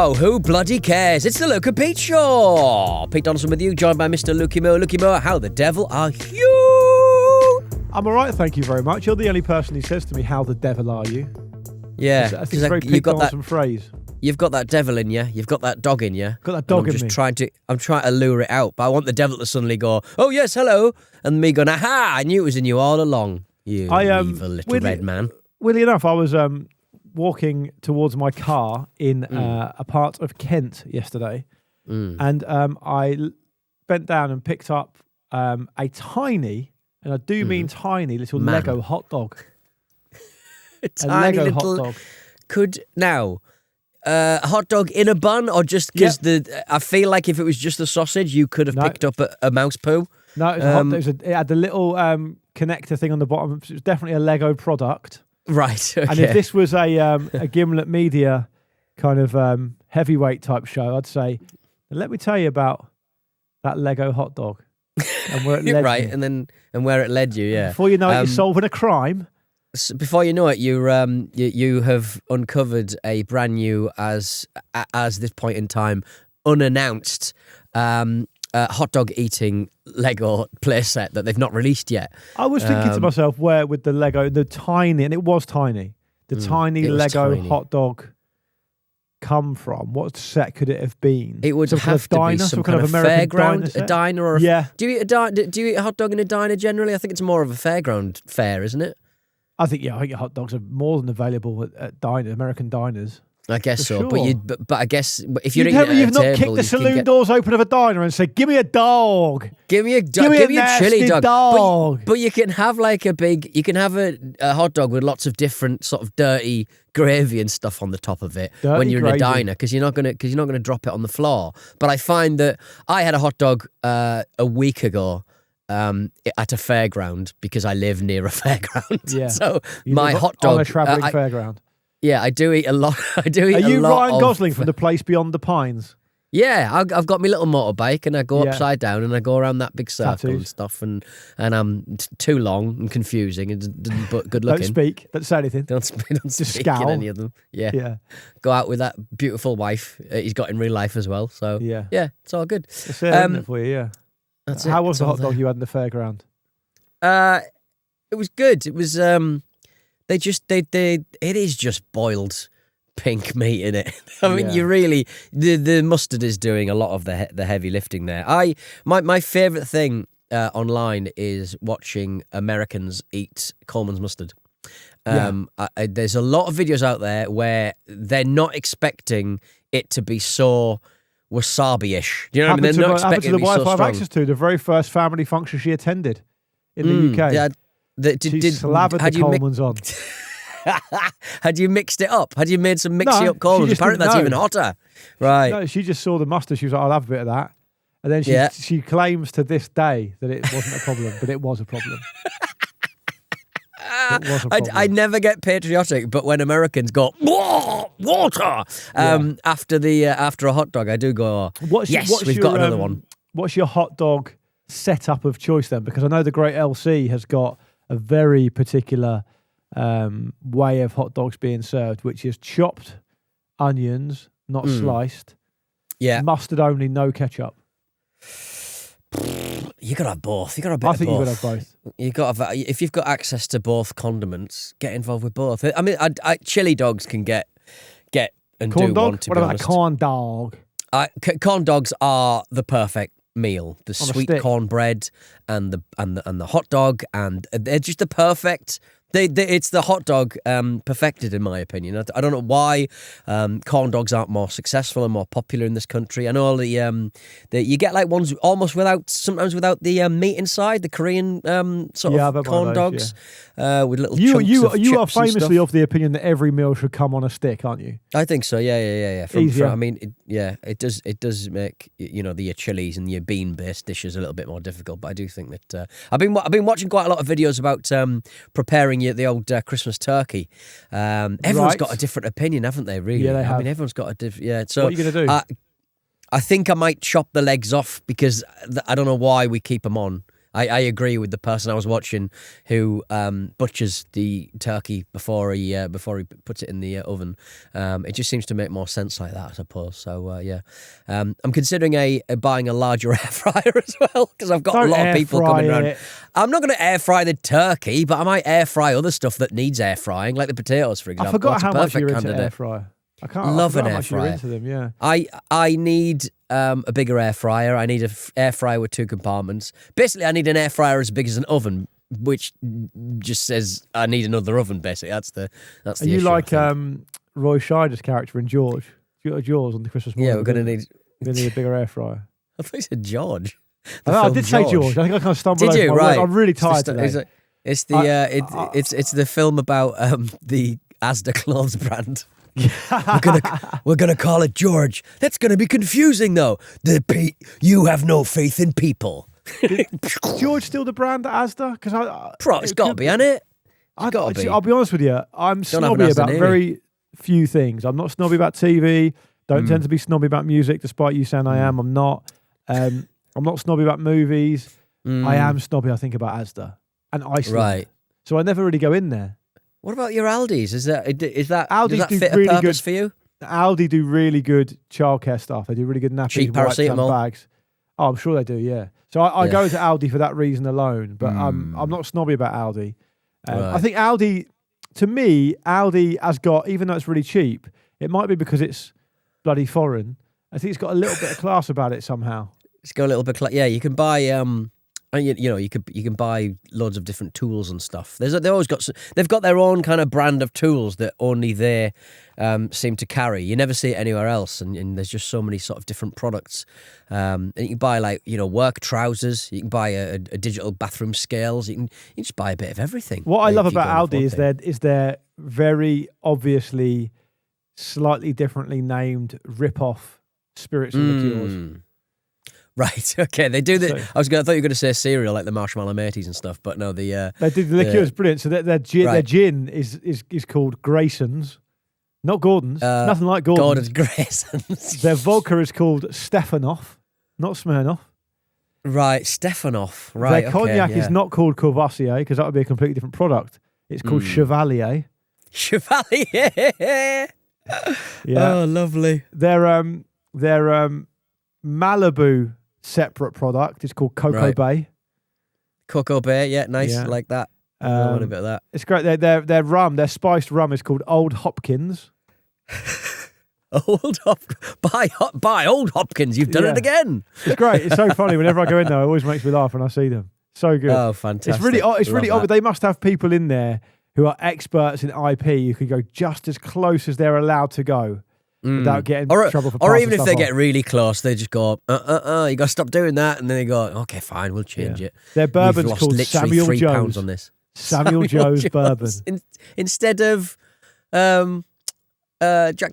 Oh, who bloody cares? It's the Luke and Pete Show. Pete Donaldson with you, joined by Mr. Lukey Moore. Lukey Moore, how the devil are you? I'm all right, thank you very much. You're the only person who says to me, how the devil are you? Yeah. I think it's a very Pete Donaldson phrase. You've got that devil in you. You've got that dog in you. Got that dog in me. I'm trying to lure it out, but I want the devil to suddenly go, oh, yes, hello. And me going, aha, I knew it was in you all along. You evil little red man. Weirdly enough, I was walking towards my car in a part of Kent yesterday, and I bent down and picked up a tiny, and I do mean tiny, little Lego hot dog. A tiny Lego little hot dog. A hot dog in a bun, or just because I feel like if it was just the sausage, you could have picked up a mouse poo. No, it was a hot dog. It had the little connector thing on the bottom. It was definitely a Lego product. Right. Okay. And if this was a Gimlet Media kind of heavyweight type show, I'd say, let me tell you about that Lego hot dog and where it led right, me. and where it led you. Yeah. Before you know it, you're solving a crime. Before you know it, you have uncovered a brand new, as this point in time, unannounced hot dog eating Lego playset that they've not released yet. I was thinking to myself, where with the Lego, the tiny, and it was tiny, tiny Lego hot dog come from? What set could it have been? It would have to be some kind of fairground, a diner, or do you eat a hot dog in a diner generally? I think it's more of a fairground fare, isn't it? I think hot dogs are more than available at American diners. I guess so, sure. but I guess if you're you've not kicked the saloon doors open of a diner and said, "Give me a dog, give me a chili dog." But you can have like you can have a hot dog with lots of different sort of dirty gravy and stuff on the top of it when you're in a diner, because you're not gonna drop it on the floor. But I find that I had a hot dog a week ago. At a fairground, because I live near a fairground. Yeah. So my hot dog on a travelling fairground. Yeah, I do eat a lot. Are you Ryan Gosling from The Place Beyond the Pines? Yeah, I've got my little motorbike, and I go upside down, and I go around that big circle and stuff, and I'm too long and confusing, but good looking. Don't speak. Don't say anything. Don't speak scowl. in any of them. Yeah. Go out with that beautiful wife he's got in real life as well. So yeah, it's all good. It's there for you, yeah. That's How was the hot dog you had in the fairground? It was good. It was it is just boiled pink meat in it. I mean, you really the mustard is doing a lot of the heavy lifting there. My favourite thing online is watching Americans eat Coleman's mustard. There's a lot of videos out there where they're not expecting it to be so wasabi-ish. Do you know what I mean? They're not expecting it to be so strong. The wife I have access to, the very first family function she attended in the UK. Yeah, she slathered the Coleman's on. Had you mixed it up? Had you made some mixing up Coleman's? Apparently that's even hotter. Right. No, she just saw the mustard. She was like, I'll have a bit of that. And then she claims to this day that it wasn't a problem, but it was a problem. I never get patriotic, but when Americans go water after a hot dog, I do go, we've got another one. What's your hot dog setup of choice then? Because I know the great LC has got a very particular way of hot dogs being served, which is chopped onions, not sliced. Yeah, mustard only, no ketchup. You gotta have both. You gotta have both. I think you gotta have both. You gotta have, if you've got access to both condiments, get involved with both. I mean, chili dogs can get and corn do dog? one. To what be about honest. A corn dog? Corn dogs are the perfect meal. The sweet cornbread and the hot dog, and they're just the perfect. It's the hot dog perfected, in my opinion. I don't know why corn dogs aren't more successful and more popular in this country. I know you get like ones almost sometimes without the meat inside, the Korean sort of corn dogs with little chunks of You are chips and famously stuff. of the opinion that every meal should come on a stick, aren't you? I think so. Yeah. I mean, it does make your chilies and your bean based dishes a little bit more difficult. But I do think that I've been watching quite a lot of videos about preparing the old Christmas turkey. Everyone's got a different opinion, haven't they? Really? Yeah, they have. I mean, everyone's got a different. Yeah. So what are you going to do? I think I might chop the legs off because I don't know why we keep them on. I agree with the person I was watching who butchers the turkey before he puts it in the oven. It just seems to make more sense like that, I suppose. So yeah, I'm considering buying a larger air fryer as well because I've got a lot of people coming around. I'm not going to air fry the turkey, but I might air fry other stuff that needs air frying, like the potatoes, for example. I forgot how much you're into candidate. air fryer. Love an air fryer. You're into them, yeah. I need a bigger air fryer. I need an air fryer with 2 compartments. Basically, I need an air fryer as big as an oven, which just says I need another oven. Basically, that's the. Are you issue, like Roy Scheider's character in George? George on the Christmas morning. Yeah, we're gonna need a bigger air fryer. I thought you said George. I did say George. I think I kind of stumbled over. Did you? Right. I'm really tired today. It's the film about the Asda clothes brand. we're gonna call it George. That's gonna be confusing though. You have no faith in people. Is George still the brand at Asda? Because it's got to be, hasn't it? I'll be honest with you. I'm snobby about very few things. I'm not snobby about TV. Don't tend to be snobby about music, despite you saying I am. I'm not. I'm not snobby about movies. I am snobby, I think, about Asda and Iceland. Right. So I never really go in there. What about your Aldis? Is that Aldi's does that do fit really a purpose good, for you? Aldi do really good childcare stuff. They do really good nappies, cheap wipes and paracetamol bags. Oh, I'm sure they do. Yeah. So I go to Aldi for that reason alone. But I'm not snobby about Aldi. Right. I think Aldi, to me, Aldi has got, even though it's really cheap, it might be because it's bloody foreign. I think it's got a little bit of class about it somehow. It's got a little bit. Yeah, you can buy. You can buy loads of different tools and stuff. They've got their own kind of brand of tools that only they seem to carry. You never see it anywhere else, and there's just so many sort of different products. And you can buy work trousers. You can buy a digital bathroom scales. You can just buy a bit of everything. What I love about Aldi is their very obviously slightly differently named rip-off spirits and liqueurs. Right, okay, they do the. I thought you were going to say cereal like the Marshmallow Mateys and stuff, but no, they do the liqueurs brilliant. So their gin is called Grayson's, not Gordon's. Nothing like Gordon's. Grayson's. Their vodka is called Stefanoff, not Smirnoff. Right, Stefanoff. Right, their cognac is not called Courvoisier because that would be a completely different product. It's called Chevalier. Chevalier. Yeah. Oh, lovely. Their Malibu separate product is called Cocoa Bay. Cocoa Bay, yeah, nice, like that. I want a bit of that. It's great. Their rum, their spiced rum is called Old Hopkins. Buy Old Hopkins. You've done it again. It's great. It's so funny. Whenever I go in there, it always makes me laugh when I see them. So good. Oh, fantastic. It's really obvious. They must have people in there who are experts in IP who can go just as close as they're allowed to go. Without getting in trouble for or even if they off. Get really close, they just go, you got to stop doing that, and then they go, okay, fine, we'll change it. Their bourbon's called Samuel £3 Joe's on this. Samuel Joe's bourbon instead of Jack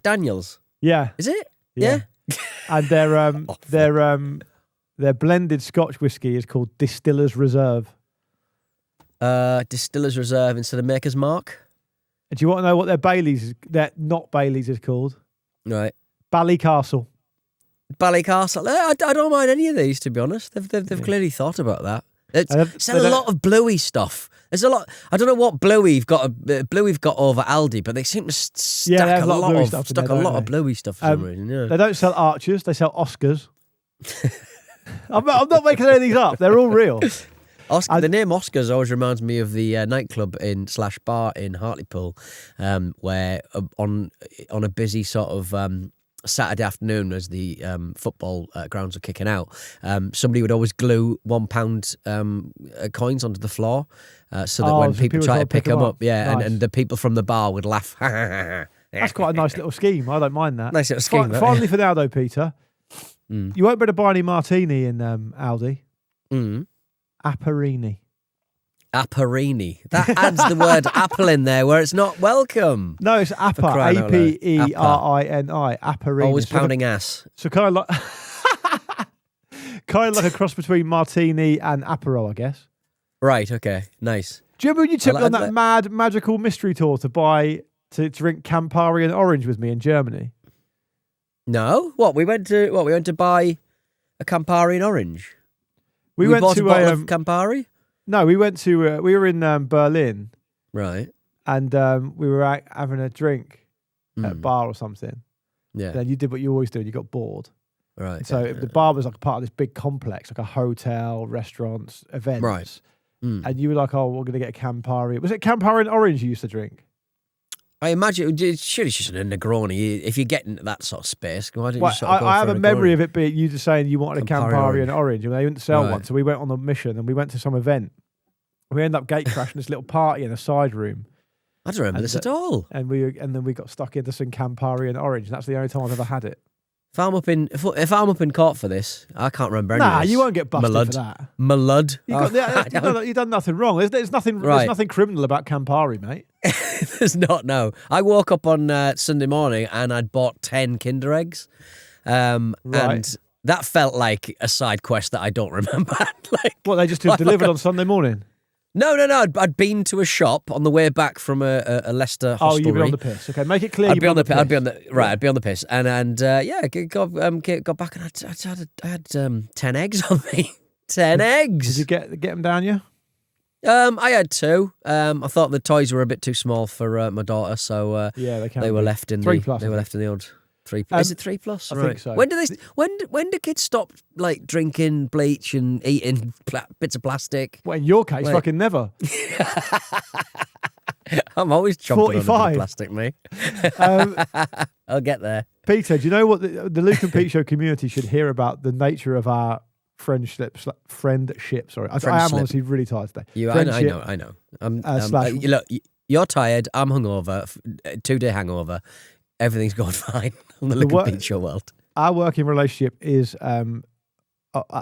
Daniels. Yeah, is it? Yeah. And their blended Scotch whiskey is called Distiller's Reserve. Distiller's Reserve instead of Maker's Mark. Do you want to know what their not Bailey's is called? Right. Ballycastle. I don't mind any of these, to be honest. They've clearly thought about that. It's a lot of bluey stuff. There's a lot. I don't know what bluey we've got over Aldi, but they seem to stack a lot of bluey stuff for some reason. Yeah. They don't sell Archers; they sell Oscars. I'm not making any of these up. They're all real. The name Oscars always reminds me of the nightclub / bar in Hartlepool, where on a busy sort of Saturday afternoon as the football grounds are kicking out, somebody would always glue £1 coins onto the floor so that when people try to pick them up, nice. and the people from the bar would laugh. That's quite a nice little scheme. I don't mind that. Nice little scheme. Finally for now though, Peter, you won't be able to buy any martini in Aldi. Apparini. That adds the word apple in there where it's not welcome. No, it's Appa. Aperini. Apparini. Always pounding ass. So kind of like a cross between martini and Aperol, I guess. Right. Okay. Nice. Do you remember when you took me on that mad magical mystery tour to drink Campari and orange with me in Germany? No. We went to buy a Campari and orange. We went bought to a bottle a of Campari. no. We went to we were in Berlin, Right. and we were out having a drink at a bar or something. Yeah. Then you did what you always do, and you got bored. Right. So the bar was like part of this big complex, like a hotel, restaurants, events. Right. And you were like, "Oh, we're going to get a Campari." Was it Campari and orange you used to drink? I imagine it's surely just a Negroni. If you get into that sort of space, why don't you Well, sort of go I for have a Negroni? memory of it being you just saying you wanted a Campari Campari and orange, and they didn't sell Right. one. So we went on a mission, and we went to some event. We ended up gate crashing this little party in a side room, I don't remember this at all. and then we got stuck into some Campari and orange. And that's the only time I've ever had it. If I'm up in court for this, I can't remember any Nah, of this. you won't get busted Malud. for that. Malud. You've done nothing wrong. There's nothing. Right. There's nothing criminal about Campari, mate. There's not, no. I woke up on Sunday morning and I'd bought 10 Kinder Eggs. And that felt like a side quest that I don't remember. What, they just delivered on Sunday morning? No. I'd been to a shop on the way back from a Leicester hostelry. Oh, you'd be on the piss. Okay, make it clear. I'd be on the piss. I'd be on the piss. And got back and I had 10 eggs on me. 10 eggs. Did you get them down you? I had 2. I thought the toys were a bit too small for my daughter, so Yeah, they were left in 3+. They were left in the old 3+. Is it 3+? I think so. When do when do kids stop like drinking bleach and eating bits of plastic? Well, in your case, Wait. fucking never. I'm always chomping on a bit 45. of plastic, me. I'll get there. Peter, do you know what the Luke and Pete Show community should hear about the nature of our friendship? Sorry, I am honestly really tired today. I know. Look, you're tired. I'm hungover. 2-day hangover. Everything's going fine on the Luke and Pete Show world. Our working relationship is at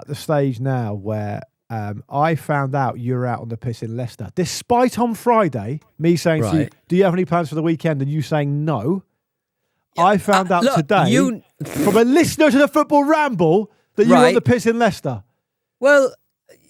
the stage now where I found out you were out on the piss in Leicester, despite on Friday me saying to you, "Do you have any plans for the weekend?" and you saying no. Yeah, I found out today from a listener to the Football Ramble that you were on the piss in Leicester. Well,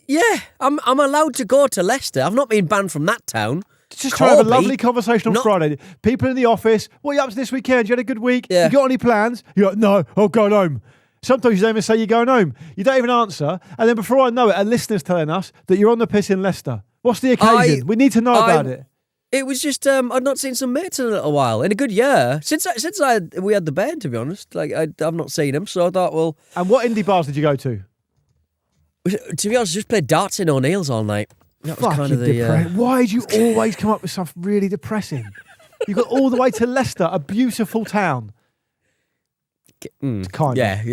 yeah, I'm allowed to go to Leicester. I've not been banned from that town. Just trying to have a lovely conversation on Friday. People in the office, what are you up to this weekend? You had a good week? Yeah. You got any plans? You're like, no, I'm going home. Sometimes you don't even say you're going home. You don't even answer. And then before I know it, a listener's telling us that you're on the piss in Leicester. What's the occasion? We need to know about it. It was just I'd not seen some mates in a little while, in a good year since we had the band. To be honest, like I've not seen them, so I thought, well. And what indie bars did you go to? To be honest, just played darts in O'Neill's all night. That was kind of the. Why do you always come up with stuff really depressing? You got all the way to Leicester, a beautiful town. Kind of.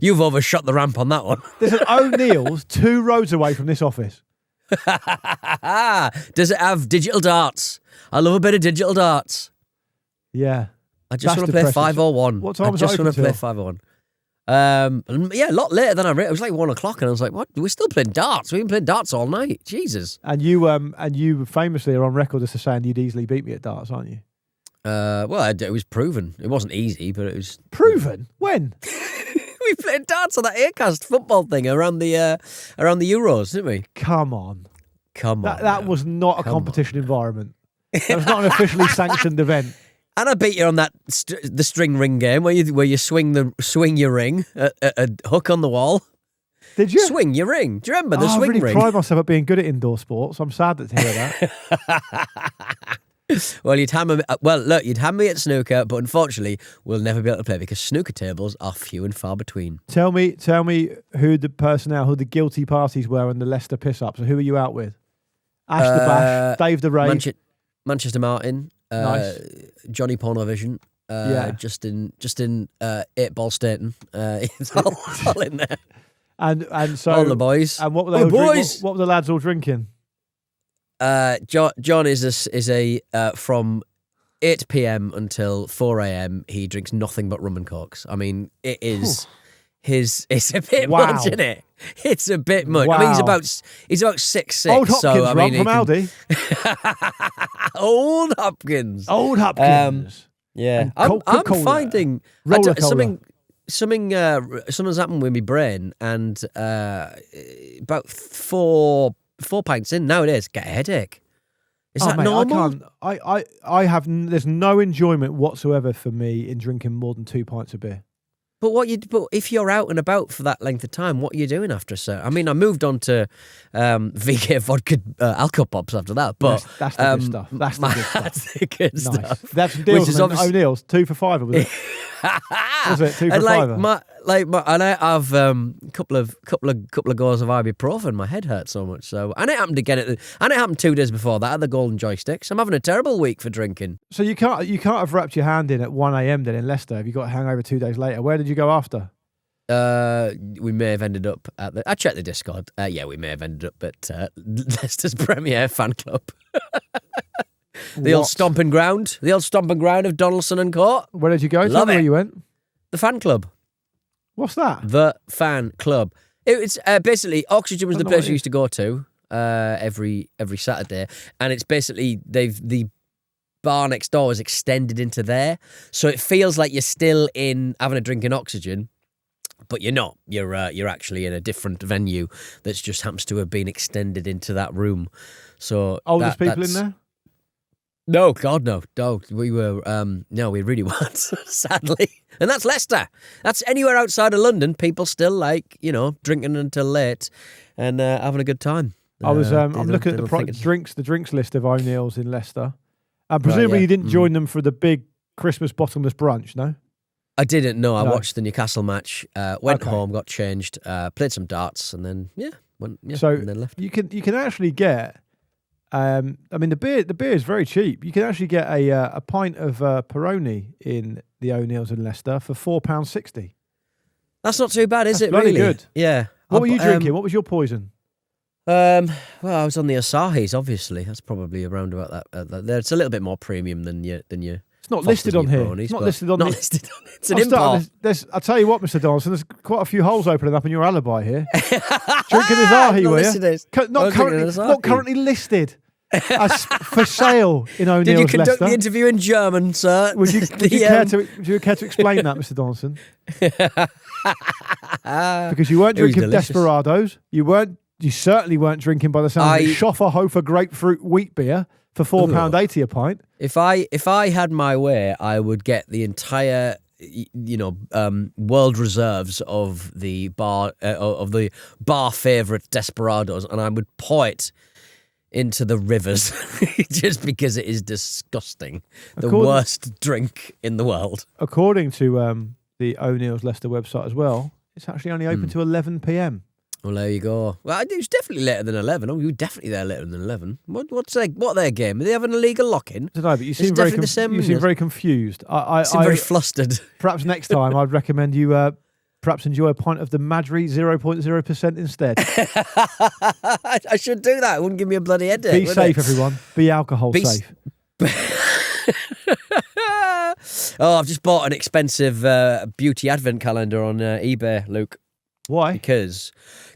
You've overshot the ramp on that one. There's an O'Neill's 2 roads away from this office. Does it have digital darts? I love a bit of digital darts. Yeah. I just want to play 501. What time was I it just open want to play till? 501. Yeah, a lot later than I read. It was like 1 o'clock, and I was like, "What? We're still playing darts? We've been playing darts all night." Jesus. And you famously are on record as to saying you'd easily beat me at darts, aren't you? Well, it was proven. It wasn't easy, but it was proven. When? We played darts on that Aircast football thing around the Euros, didn't we? Come on. That no. was not a competition environment. That was not an officially sanctioned event. And I beat you on that the string ring game where you swing your ring at a hook on the wall. Did you swing your ring? Do you remember the swing ring? I really ring? pride myself at being good at indoor sports. I'm sad to hear that. Well, you'd hammer me at snooker, but unfortunately, we'll never be able to play because snooker tables are few and far between. Tell me who the guilty parties were in the Leicester piss-up. So who are you out with? Ash the Bash, Dave the Rave, Manchester Martin, nice. Johnny Pornovision, Justin 8-Ball Staten. It's all in there. And so all the boys. And what were they what were the lads all drinking? John is a from 8 p.m. until 4 a.m. he drinks nothing but rum and cokes. I mean, it is it's a bit much, isn't it? It's a bit much. Wow. I mean, he's about 6'6". Old Hopkins, so I mean, from Aldi. Old Hopkins. Old Hopkins. Yeah, I'm finding something's happened with my brain, and about four pints in nowadays, get a headache. Is that mate, normal? I have. There's no enjoyment whatsoever for me in drinking more than 2 pints of beer. But if you're out and about for that length of time, what are you doing after a certain? I mean, I moved on to VK vodka alcohol pops after that. But that's the good stuff. That's the good stuff. That's the good Nice. stuff. That's some deals. Which is O'Neill's 2 for £5, was it? Was it 2 for £5? And I have a couple of goes of ibuprofen. My head hurts so much. So, and it happened again. And it happened 2 days before that at the Golden Joysticks. I'm having a terrible week for drinking. So you can't have wrapped your hand in at 1 a.m. then in Leicester. Have you got a hangover 2 days later? Where did you go after? We may have ended up at I checked the Discord. We may have ended up at Leicester's Premier fan club. The old stomping ground of Donaldson and Court. Where did you go? Love Tell me it. where you went. The fan club. What's that? The fan club. It's basically Oxygen was the place we used to go to every Saturday, and it's basically the bar next door is extended into there, so it feels like you're still in having a drink in Oxygen, but you're not. You're actually in a different venue that's just happens to have been extended into that room. So Oldest people in there? No, God, no. We were, no, we really weren't, sadly. And that's Leicester. That's anywhere outside of London. People still drinking until late and having a good time. I'm looking at the drinks list of O'Neill's in Leicester. And presumably you didn't join them for the big Christmas bottomless brunch, no? I didn't, no. I watched the Newcastle match, went home, got changed, played some darts, and then, and then left. You can actually get... the beer is very cheap. You can actually get a pint of Peroni in the O'Neill's in Leicester for £4.60. That's not too bad, is it? Bloody Really good. Yeah. What were you drinking? What was your poison? Well, I was on the Asahis. Obviously, that's probably around about that. It's a little bit more premium than your. It's not listed on here. It's not listed on. Listed on it. It's an import. I'll tell you what, Mr. Donaldson. There's quite a few holes opening up in your alibi here. Drinking Asahi, were you? Not currently listed. As for sale in O'Neill's. Did you conduct Leicester. the interview in German, sir? Would you care to explain that, Mr. Donaldson? Because you weren't drinking Desperados. You certainly weren't drinking, by the sound of it, Schofferhofer grapefruit wheat beer for £4.80 a pint. If I had my way, I would get the entire world reserves of the bar favourite Desperados, and I would pour it into the rivers just because it is disgusting. The worst drink in the world. According to the O'Neill's Leicester website as well, it's actually only open to 11 p.m. Well, there you go. Well, it was definitely later than 11. Oh, you were definitely there later than 11. What's their game? Are they having a legal lock-in? I don't know, but you seem very confused. I seem very flustered. Perhaps next time I'd recommend you perhaps enjoy a pint of the Madry 0.0% instead. I should do that. It wouldn't give me a bloody headache. Be safe, everyone. Be alcohol safe. Oh, I've just bought an expensive beauty advent calendar on eBay, Luke. Why? Because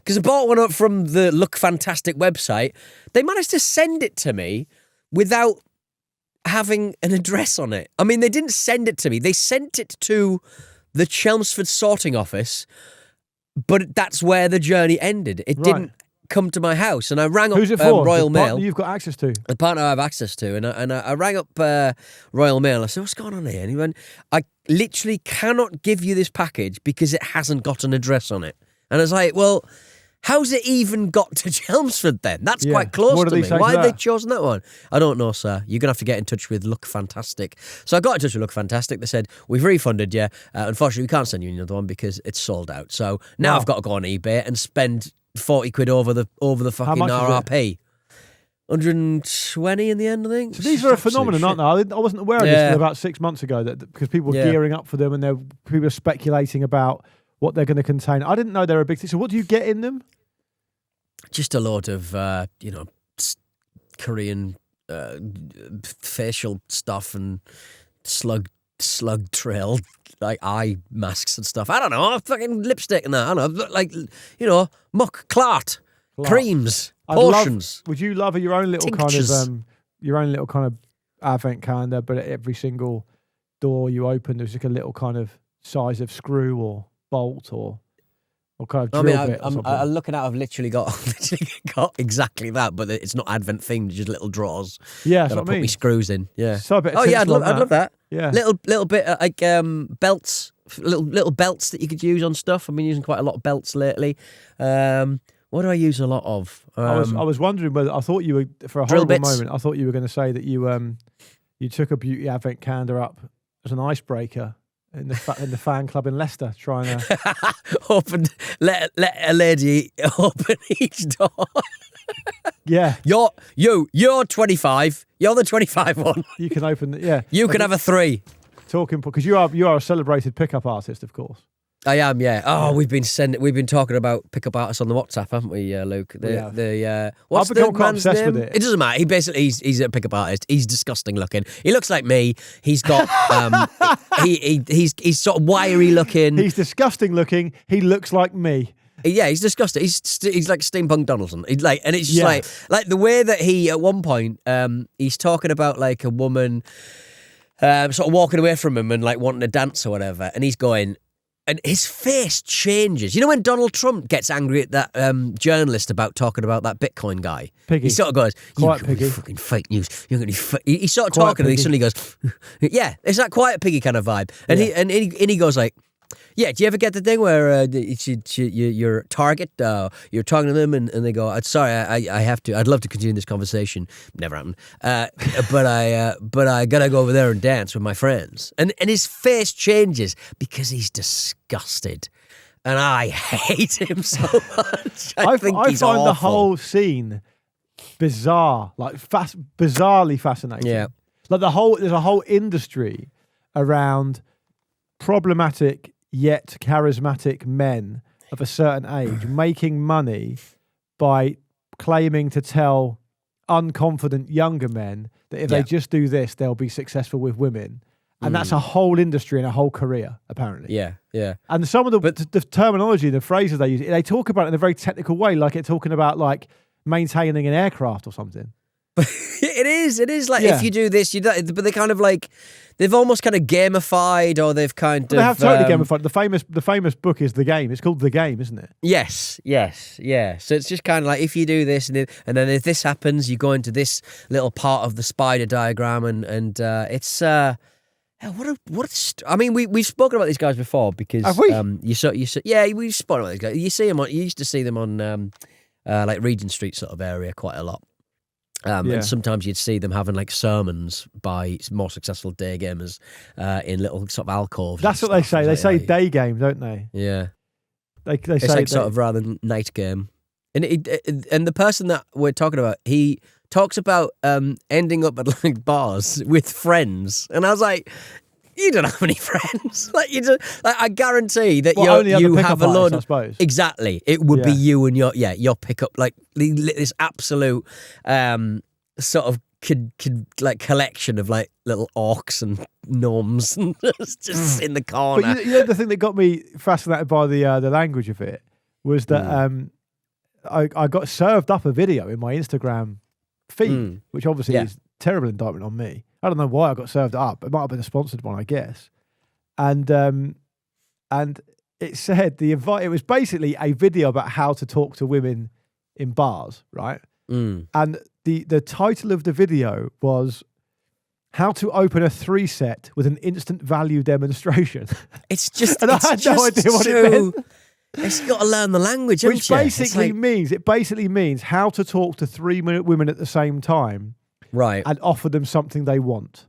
I bought one up from the Look Fantastic website. They managed to send it to me without having an address on it. I mean, they didn't send it to me. They sent it to the Chelmsford sorting office, but that's where the journey ended. It didn't come to my house, and I rang up Royal Mail. You've got access to the partner I have access to, and I rang up Royal Mail. I said, "What's going on here?" And he went, "I literally cannot give you this package because it hasn't got an address on it." And I was like, "Well, how's it even got to Chelmsford then? That's quite close to me. Why have they chosen that one?" "I don't know, sir. You're going to have to get in touch with Look Fantastic." So I got in touch with Look Fantastic. They said, "We've refunded you. Unfortunately, we can't send you another one because it's sold out." So now I've got to go on eBay and spend 40 quid over the fucking RRP. 120 in the end, I think. So these are a phenomenon, aren't they? I wasn't aware of this until about 6 months ago, because people were gearing up for them and people were speculating about what they're going to contain. I didn't know they were a big thing. So what do you get in them? Just a load of, Korean facial stuff and slug trail, like eye masks and stuff. I don't know, fucking lipstick and that. I don't know, like, muck, clart, creams, potions. Would you love your own little tinctures. kind of advent calendar, but at every single door you open, there's like a little kind of size of screw or bolt or kind of drill bit or something? I'm looking at. I've literally got exactly that, but it's not advent themed. Just little drawers. Yeah, that's that what I put me screws in. Yeah. So a bit. I'd love that. Yeah. Little bit like belts little belts that you could use on stuff. I've been using quite a lot of belts lately. What do I use a lot of? I was wondering whether I thought you were for a drill horrible bits. moment. I thought you were going to say that you took a beauty advent calendar up as an icebreaker in the fan club in Leicester, trying to let a lady open each door. Yeah, you're 25. You're the 25 one. you can open. Yeah, You can have a 3. talking because you are a celebrated pickup artist, of course. I am, yeah. Oh, we've been talking about pickup artists on the WhatsApp, haven't we, Luke? What's I've the become quite man's obsessed name? with it. It doesn't matter. He basically he's a pickup artist. He's disgusting looking. He looks like me. He's got he's sort of wiry looking. He's disgusting looking. He looks like me. Yeah, he's disgusting. He's like steampunk Donaldson. He's like, and it's just like the way that he at one point he's talking about like a woman sort of walking away from him and like wanting to dance or whatever, and he's going. And his face changes. You know when Donald Trump gets angry at that journalist about talking about that Bitcoin guy? Piggy. He sort of goes, Quiet "You're Piggy. fucking fake news. You're going to be." He's sort of Quiet talking, and he Piggy. suddenly goes, "Yeah, it's that Quiet Piggy kind of vibe." And he goes like, "Yeah, do you ever get the thing where your target, you're talking to them, and they go, sorry, I have to. I'd love to continue this conversation. Never happened. But I gotta go over there and dance with my friends." And his face changes because he's disgusted, and I hate him so much. I think he's find awful. the whole scene bizarre, like bizarrely fascinating. Yeah. Like there's a whole industry around problematic yet charismatic men of a certain age making money by claiming to tell unconfident younger men that if they just do this, they'll be successful with women. And that's a whole industry and a whole career, apparently. Yeah, yeah. And some of the terminology, the phrases they use, they talk about it in a very technical way, like it's talking about like maintaining an aircraft or something. It is like if you do this, you do, but they kind of like they've almost kind of gamified, or they've kind of They have totally gamified. The famous book is The Game. It's called The Game, isn't it? Yes. So it's just kind of like if you do this, and then if this happens, you go into this little part of the spider diagram, and it's I mean, we've spoken about these guys before because have we? Yeah, we've spoken about these guys. You see them you used to see them on like Regent Street sort of area quite a lot. And sometimes you'd see them having like sermons by more successful day gamers in little sort of alcoves. That's what they say. They say day game, don't they? Yeah. They It's say like sort of rather than night game. And and the person that we're talking about, he talks about ending up at like bars with friends, and I was like, you don't have any friends. Like you just, like, I guarantee that you have a load. I suppose. Exactly, it would be you and your pickup, like this absolute sort of like collection of like little orcs and gnomes just in the corner. But you know the thing that got me fascinated by the language of it was that I got served up a video in my Instagram feed, which obviously is terrible indictment on me. I don't know why I got served up. It might have been a sponsored one, I guess. And it said it was basically a video about how to talk to women in bars, right? And the title of the video was "How to Open a 3-set with an Instant Value Demonstration." It's just, and I had no idea what it meant. It's got to learn the language, which basically means how to talk to 3 women at the same time, right, and offer them something they want.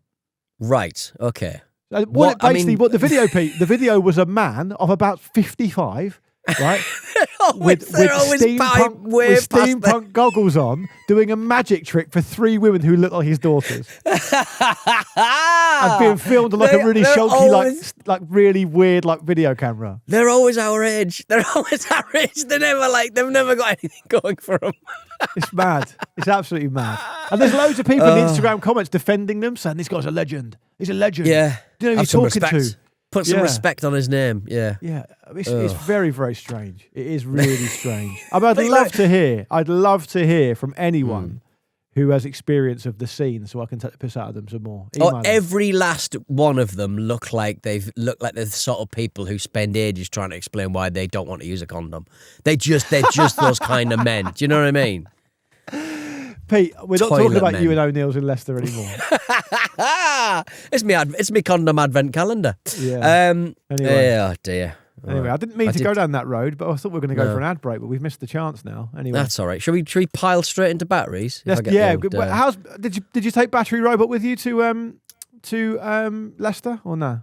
Right. Okay. What the video was a man of about 55, right, with steampunk goggles on, doing a magic trick for 3 women who look like his daughters, and being filmed on like a really shonky, like really weird like video camera. They're always our age. They've never got anything going for them. It's mad. It's absolutely mad. And there's loads of people in the Instagram comments defending them, saying this guy's a legend. He's a legend. Yeah. Do you know who you're talking to? Put some respect on his name. Yeah. Yeah. It's very, very strange. It is really strange. I'd love to hear from anyone who has experience of the scene, so I can take the piss out of them some more. Every last one of them look like they're the sort of people who spend ages trying to explain why they don't want to use a condom. They're just those kind of men. Do you know what I mean? Pete, we're not Toilet talking about men. you and O'Neill's in Leicester anymore. It's me condom advent calendar. Yeah. Anyway. Oh dear. Anyway, I didn't mean to go down that road, but I thought we were going to go for an ad break, but we've missed the chance now. Anyway, That's all right. Should we pile straight into batteries? yes, yeah. Did you take Battery Robot with you to Leicester or no?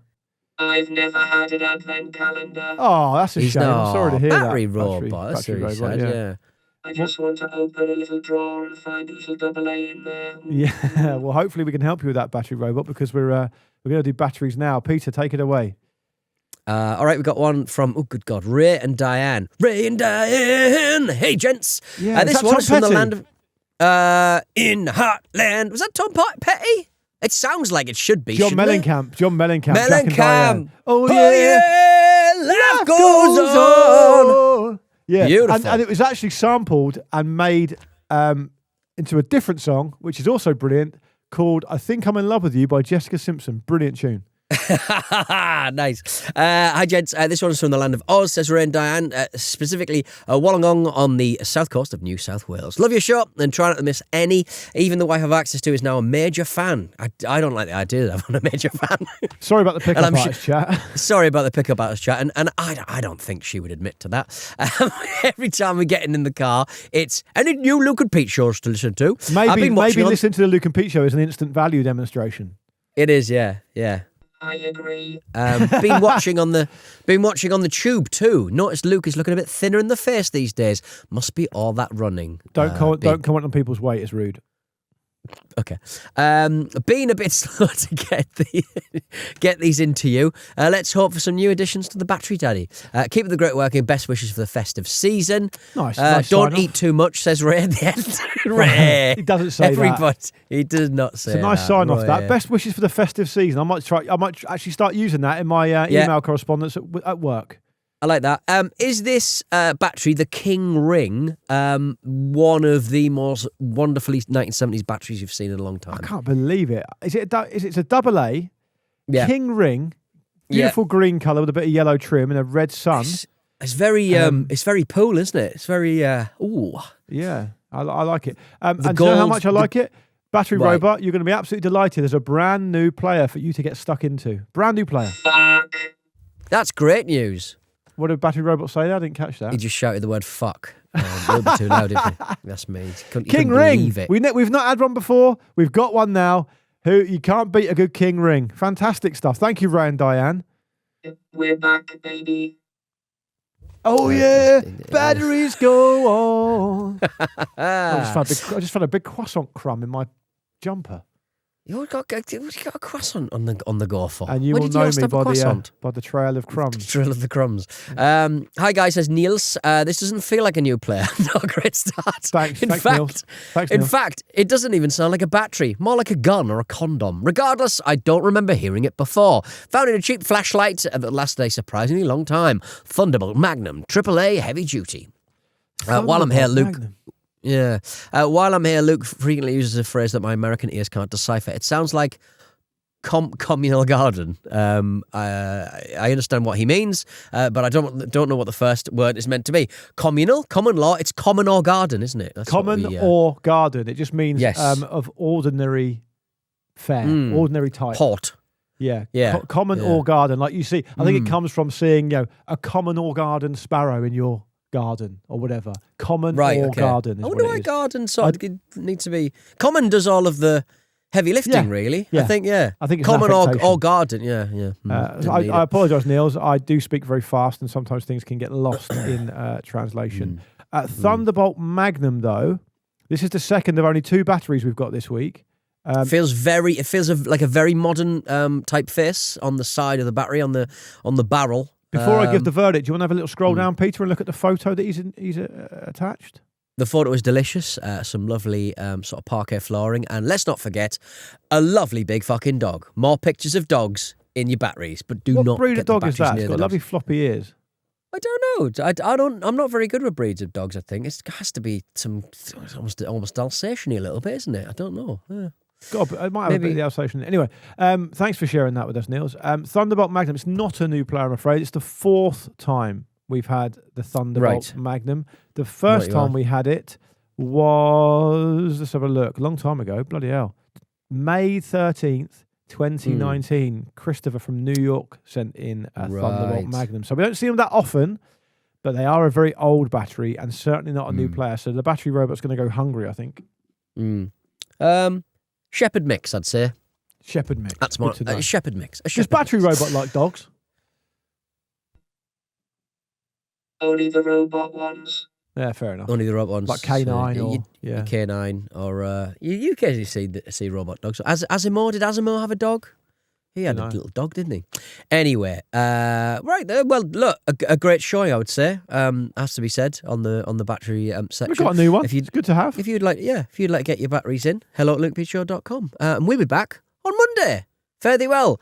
I've never had an advent calendar. Oh, that's a shame. I'm sorry to hear Battery that. Robot. That's Battery really Robot, sad, yeah. I just want to open a little drawer and find a little double A in there. Yeah. Well, hopefully we can help you with that Battery Robot because we're going to do batteries now. Peter, take it away. All right, we got one from, oh, good God, Ray and Diane. Ray and Diane! Hey, gents. Yeah, this is that one's Tom from the Petty? land of... in Heartland. Was that Tom Petty? It sounds like it should be, John shouldn't it? Mellencamp. Jack and Mellencamp. Diane. Oh, yeah. Life goes on. Yeah. Beautiful. And it was actually sampled and made into a different song, which is also brilliant, called I Think I'm in Love with You by Jessica Simpson. Brilliant tune. Nice. Hi, gents. This one's from the land of Oz, says Ray and Diane, specifically Wollongong on the south coast of New South Wales. Love your show and try not to miss any. Even though I have access to is now a major fan. I don't like the idea that I'm a major fan. Sorry about the pickup I'm artist chat. Sorry about the pickup artist chat, and I don't think she would admit to that. Every time we're getting in the car, it's any new Luke and Pete shows to listen to. Maybe listening to the Luke and Pete show is an instant value demonstration. It is, yeah. I agree. Been watching on the tube too. Noticed Luke is looking a bit thinner in the face these days. Must be all that running. Don't comment on people's weight. It's rude. Okay. Being a bit slow to get these into you. Let's hope for some new additions to the Battery Daddy. Keep up the great work and best wishes for the festive season. Nice. Don't eat too much, says Ray at the end. Ray. He doesn't say that. He does not say that. It's a nice sign off. Roy. That best wishes for the festive season. I might actually start using that in my email correspondence at work. I like that. Is this battery, the King Ring, one of the most wonderfully 1970s batteries you've seen in a long time? I can't believe it. It's a double A, Yeah. King Ring, beautiful green colour with a bit of yellow trim and a red sun. It's very cool, isn't it? It's very ooh. Yeah, I like it. And do you know gold- how much I like it? Battery Right. Robot, you're going to be absolutely delighted. There's a brand new player for you to get stuck into. Brand new player. Fuck. That's great news. What did Battery Robot say there? I didn't catch that. He just shouted the word fuck. A little bit too loud, didn't he? That's me. You King couldn't Ring. believe it. We've not had one before. We've got one now. You can't beat a good King Ring. Fantastic stuff. Thank you, Ray and Diane. We're back, baby. Oh yeah, batteries go on. I just found a big croissant crumb in my jumper. You've got a croissant on the go for. And you When will did you know last me have a croissant? by the trail of crumbs. Trail of the crumbs. Hi guys, says Niels. This doesn't feel like a new player. No, great start. Thanks, In Niels. Thanks, In Niels. fact, it doesn't even sound like a battery. More like a gun or a condom. Regardless, I don't remember hearing it before. Found it in a cheap flashlight that lasted a surprisingly long time. Thunderbolt Magnum, AAA heavy duty. While I'm here, Luke. Magnum. Yeah. While I'm here, Luke frequently uses a phrase that my American ears can't decipher. It sounds like communal garden. I understand what he means, but I don't know what the first word is meant to be. Communal, common law. It's common or garden, isn't it? That's Common what we, or garden. It just means Yes. Of ordinary fare, ordinary type. port. Yeah. Yeah. Common Yeah. or garden. Like you see, I think it comes from seeing, a common or garden sparrow in your garden or whatever. Common Right. or Okay. garden is I what wonder it why is. garden sort of needs to be. Common does all of the heavy lifting, Yeah. really. Yeah. I think. Yeah. I think it's an common affectation. or garden. Yeah. Yeah. Didn't need I it. apologise, Niels. I do speak very fast and sometimes things can get lost in translation. Thunderbolt Magnum, though, this is the second of only 2 batteries we've got this week. It feels like a very modern typeface on the side of the battery on the barrel. Before I give the verdict, do you want to have a little scroll down, Peter, and look at the photo that he's attached? The photo is delicious. Some lovely sort of parquet flooring, and let's not forget a lovely big fucking dog. More pictures of dogs in your batteries, but do What not breed get of dog the is batteries that? near It's the got dogs. lovely floppy ears. I don't know. I'm not very good with breeds of dogs. I think it has to be some almost Alsatian-y a little bit, isn't it? I don't know. Yeah. God, I might have a bit of the Alsatian. Anyway, thanks for sharing that with us, Niels. Thunderbolt Magnum, it's not a new player, I'm afraid. It's the 4th time we've had the Thunderbolt Right. Magnum. The first Right, you time are. we had it was, let's have a look, a long time ago, bloody hell. May 13th, 2019. Christopher from New York sent in a Thunderbolt Magnum. So we don't see them that often, but they are a very old battery and certainly not a new player. So the battery robot's going to go hungry, I think. Shepherd mix, I'd say. Shepherd mix. That's my shepherd mix. Does battery robot like dogs? Only the robot ones. Yeah, fair enough. Only the robot ones. Like K9 so, or... K9 or... you occasionally see robot dogs. Did Asimov have a dog? He had a little dog, didn't he? Anyway, right there. Well, look, a great showing, I would say. Has to be said on the battery section. We've got a new one. It's good to have. If you'd like to get your batteries in, hello@lukepeachshow.com. And we'll be back on Monday. Fare thee well.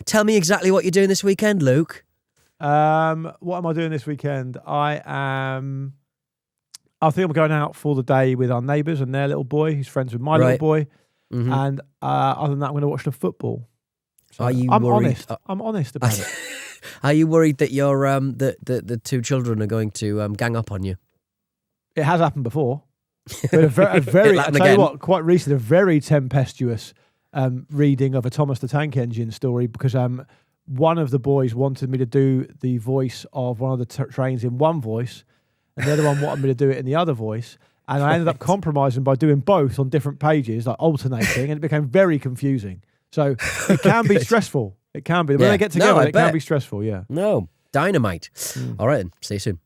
Tell me exactly what you're doing this weekend, Luke. What am I doing this weekend? I think I'm going out for the day with our neighbours and their little boy. He's friends with my little boy. Mm-hmm. And other than that, I'm going to watch the football. So I'm worried? Honest. I'm honest about it. Are you worried that your the two children are going to gang up on you? It has happened before. But I tell you what, quite recently, a very tempestuous reading of a Thomas the Tank Engine story because one of the boys wanted me to do the voice of one of the trains in one voice, and the other one wanted me to do it in the other voice. And I ended up compromising by doing both on different pages, like alternating, and it became very confusing. So it can be stressful. It can be. When they get together, it can be stressful, yeah. No, dynamite. All right, then. See you soon.